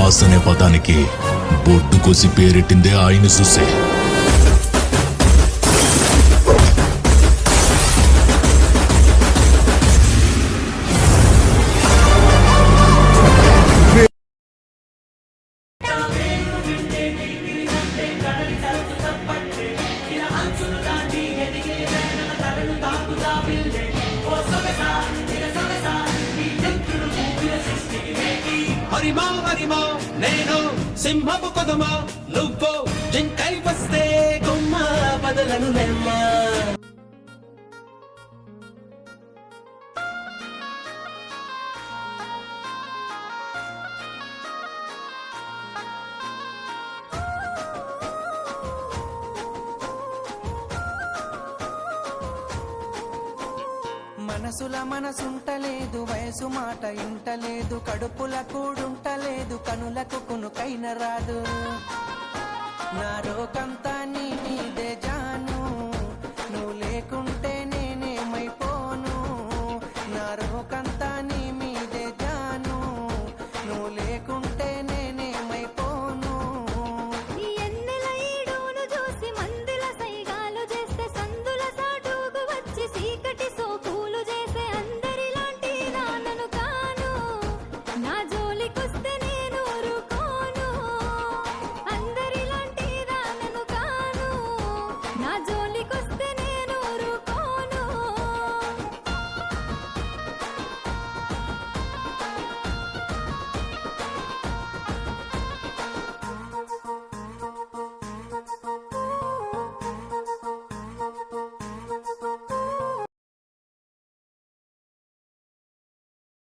Boss అనే పదానికి బొడ్డు కోసి పేరెట్టిందే ఆయన చూసే. హరిమా హరిమా నేను సింహపు కొదమా నువ్వు జింకై వస్తే కొమ్మ బదలను నెమ్మా. మనసుల మనసుంటలేదు, వయసు మాట ఇంటలేదు, కడుపుల కూడుంటలేదు, కనులకు కునుకైన రాదు. నా రోకంతా నీ మీదే జాను, నువ్వు లేకుంటే నేనేమైపోను. నా రోకంతా నీ మీదే జాను, నువ్వు లేకుంటే